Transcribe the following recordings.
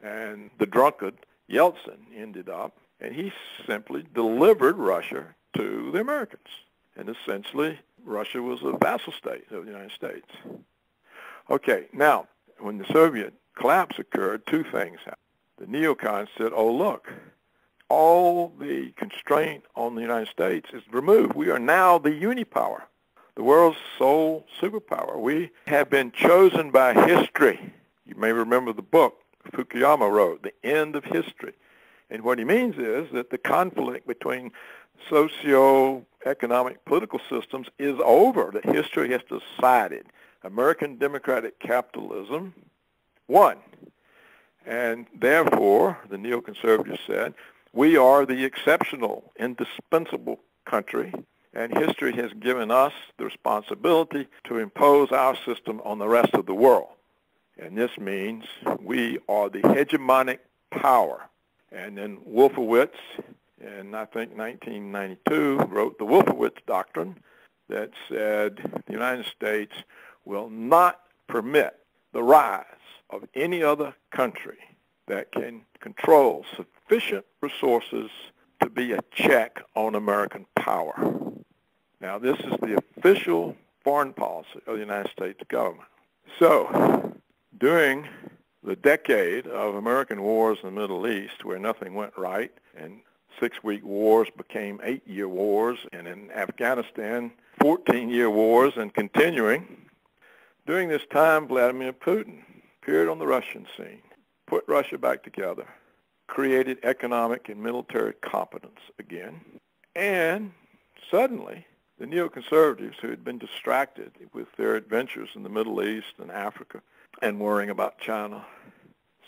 And the drunkard Yeltsin ended up, and he simply delivered Russia to the Americans. And essentially, Russia was a vassal state of the United States. Okay, now, when the Soviet collapse occurred, two things happened. The neocons said, oh, look, all the constraint on the United States is removed. We are now the unipower, the world's sole superpower. We have been chosen by history. You may remember the book Fukuyama wrote, The End of History. And what he means is that the conflict between socio-economic political systems is over, that history has decided. American democratic capitalism won. And therefore, the neoconservatives said, we are the exceptional, indispensable country, and history has given us the responsibility to impose our system on the rest of the world. And this means we are the hegemonic power. And then Wolfowitz, in I think 1992, wrote the Wolfowitz Doctrine that said the United States will not permit the rise of any other country that can control sufficient resources to be a check on American power. Now, this is the official foreign policy of the United States government. So, during the decade of American wars in the Middle East, where nothing went right, and 6-week wars became 8-year wars, and in Afghanistan, 14-year wars, and continuing, during this time, Vladimir Putin appeared on the Russian scene, put Russia back together, created economic and military competence again, and suddenly the neoconservatives, who had been distracted with their adventures in the Middle East and Africa and worrying about China,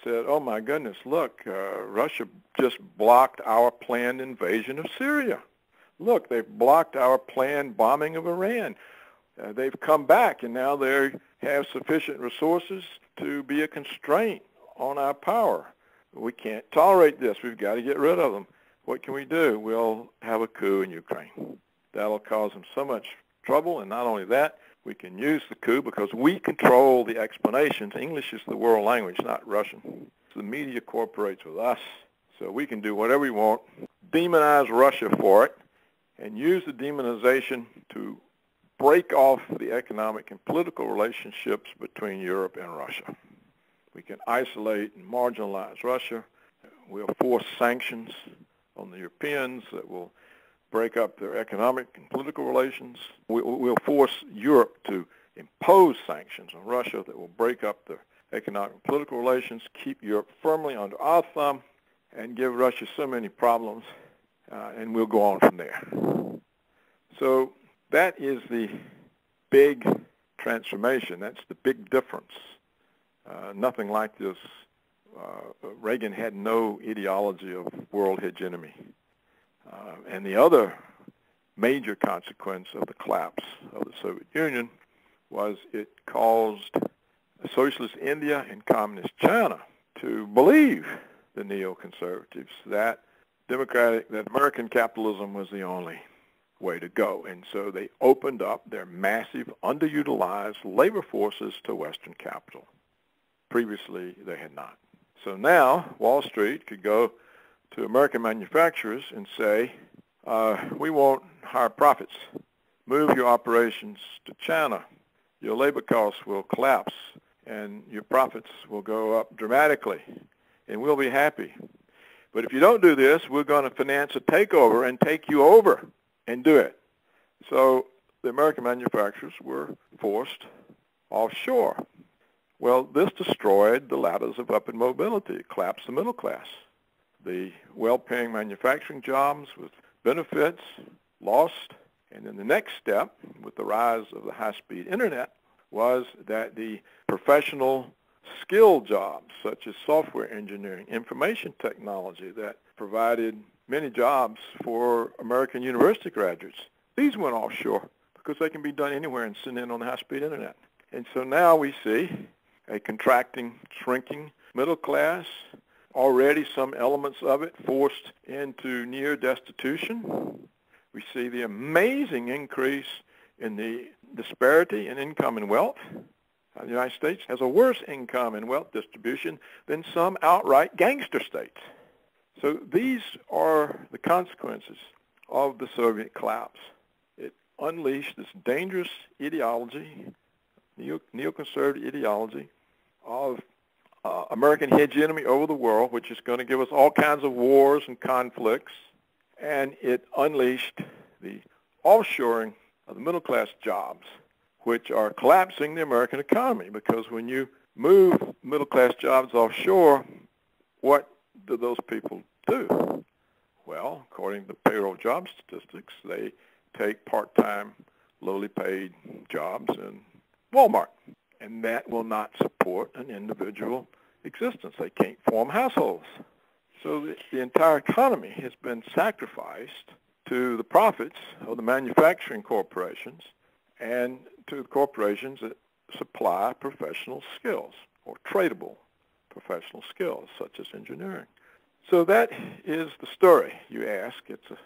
said, oh my goodness, look, Russia just blocked our planned invasion of Syria. Look, they've blocked our planned bombing of Iran. They've come back, and now they have sufficient resources to be a constraint on our power. We can't tolerate this. We've got to get rid of them. What can we do? We'll have a coup in Ukraine. That'll cause them so much trouble, and not only that, we can use the coup because we control the explanations. English is the world language, not Russian. The media cooperates with us, so we can do whatever we want, demonize Russia for it, and use the demonization to break off the economic and political relationships between Europe and Russia. We can isolate and marginalize Russia. We'll force sanctions on the Europeans that will break up their economic and political relations. We'll force Europe to impose sanctions on Russia that will break up their economic and political relations, keep Europe firmly under our thumb, and give Russia so many problems, and we'll go on from there. So that is the big transformation. That's the big difference. Nothing like this. Reagan had no ideology of world hegemony. And the other major consequence of the collapse of the Soviet Union was it caused socialist India and communist China to believe, the neoconservatives, that American capitalism was the only way to go. And so they opened up their massive, underutilized labor forces to Western capital. Previously, they had not. So now Wall Street could go to American manufacturers and say, we want higher profits. Move your operations to China. Your labor costs will collapse, and your profits will go up dramatically, and we'll be happy. But if you don't do this, we're going to finance a takeover and take you over and do it. So the American manufacturers were forced offshore. Well, this destroyed the ladders of upward mobility. It collapsed the middle class. The well-paying manufacturing jobs with benefits lost. And then the next step, with the rise of the high-speed internet, was that the professional skill jobs, such as software engineering, information technology, that provided many jobs for American university graduates, these went offshore because they can be done anywhere and sent in on the high-speed internet. And so now we see a contracting, shrinking middle class, already some elements of it forced into near destitution. We see the amazing increase in the disparity in income and wealth. The United States has a worse income and wealth distribution than some outright gangster states. So these are the consequences of the Soviet collapse. It unleashed this dangerous ideology, neoconservative ideology of American hegemony over the world, which is going to give us all kinds of wars and conflicts, and it unleashed the offshoring of the middle-class jobs, which are collapsing the American economy, because when you move middle-class jobs offshore, what do those people do? Well, according to payroll job statistics, they take part-time, lowly paid jobs in Walmart, and that will not support an individual existence. They can't form households. So the entire economy has been sacrificed to the profits of the manufacturing corporations and to the corporations that supply professional skills or tradable professional skills such as engineering. So that is the story you ask. It's a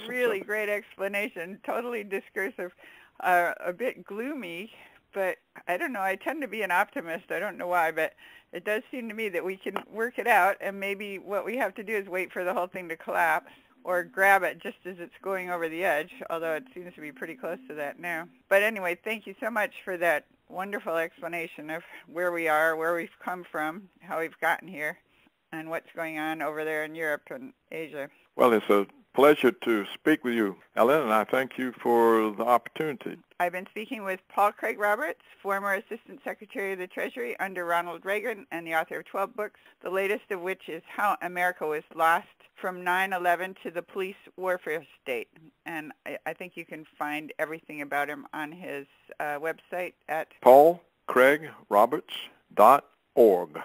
really great explanation, totally discursive, a bit gloomy, but I don't know, I tend to be an optimist. I don't know why, but it does seem to me that we can work it out, and maybe what we have to do is wait for the whole thing to collapse or grab it just as it's going over the edge, although it seems to be pretty close to that now. But anyway, thank you so much for that wonderful explanation of where we are, where we've come from, how we've gotten here, and what's going on over there in Europe and Asia. Well, it's a pleasure to speak with you, Ellen, and I thank you for the opportunity. I've been speaking with Paul Craig Roberts, former Assistant Secretary of the Treasury under Ronald Reagan and the author of 12 books, the latest of which is How America Was Lost from 9/11 to the Police Warfare State. And I think you can find everything about him on his website at paulcraigroberts.org.